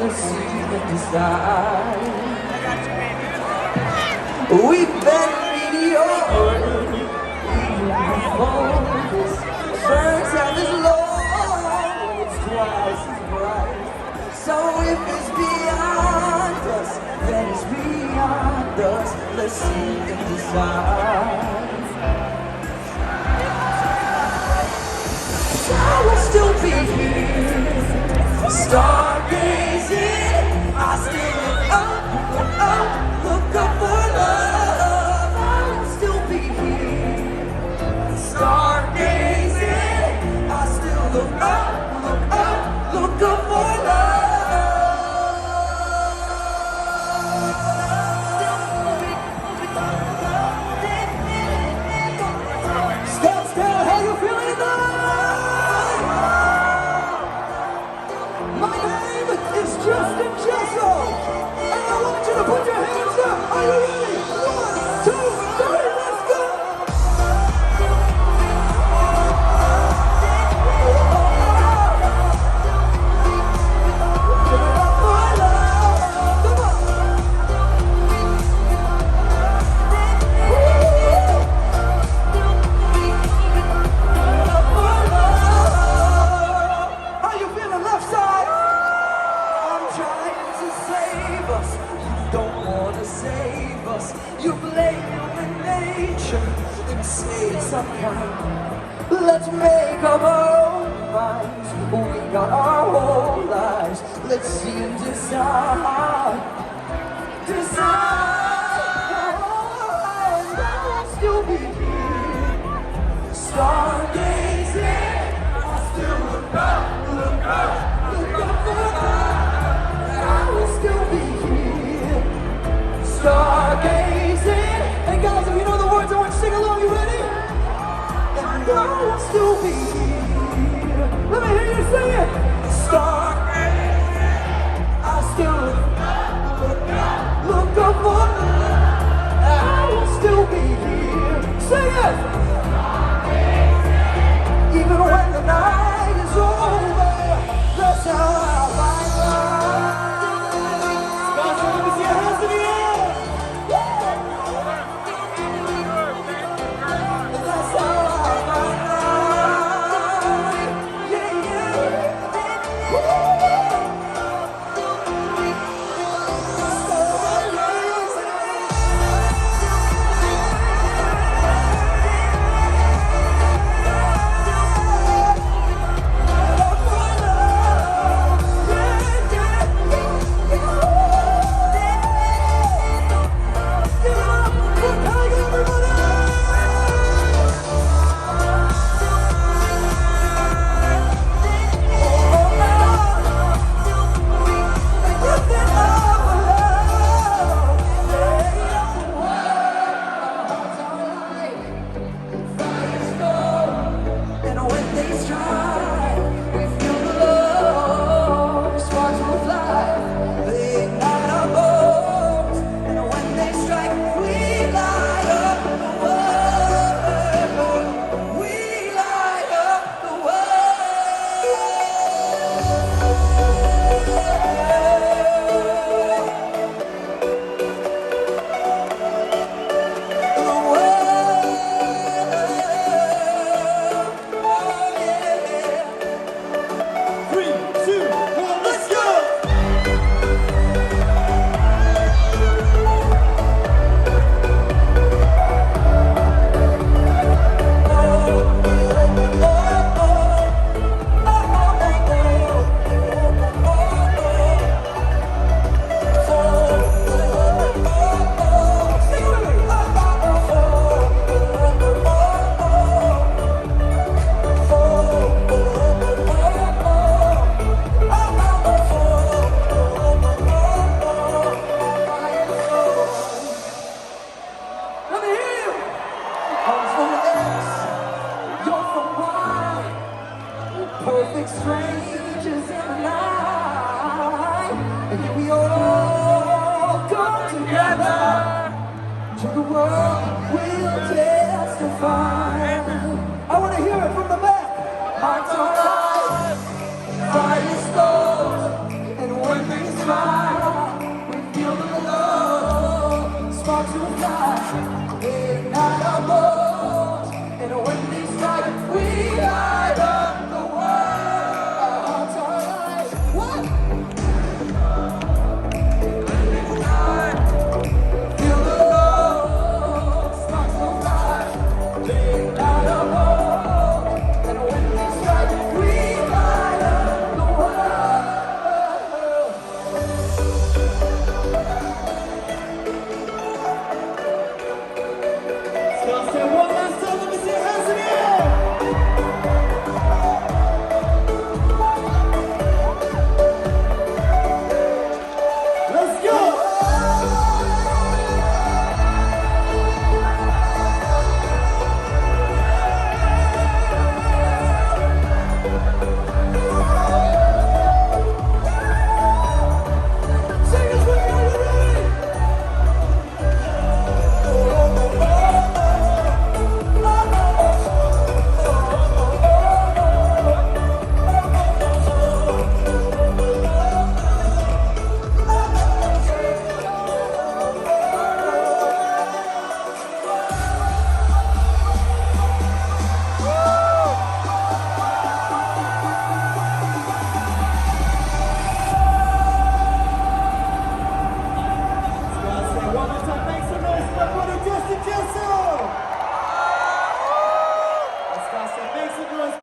let's see and decide. We've been mediocre even before this. Burns out as long, it's twice as bright. So if it's beyond us, then it's beyond us. Let's see and decide. Shall I still be here, stargazing? I still look up, look up for love. I'll still be here, stargazing. I still look up, look up for love. Scottsdale, how you feeling tonight? My name is Justin Jessel, and I want you to put your hands up. Are you ready? 1, 2, 3, let's go! Give it up for love. Come on. How you feeling, left side? I'm trying to save us. You don't wanna save us. You blame human nature and say it's unkind. Let's make up our own minds. We got our whole lives. Let's see and decide. Decide. And I'll still be here, stargazing. I'll still look up for love. I will still be here, stargazing. And guys, if you know the words, I want you to sing along. You ready? And I will still be here. Let me hear you sing it. Stargazing. I still look up for love. I will still be here. Sing it. Even when the night is over, that's how I find love. Guys, let me see your hands in the air. That's how I find love. Yeah, yeah. Perfect strangers in the night, and here we all come together. To the world we'll testify. I want to hear it from the back. Hearts are alive, fire is gold, and when things try.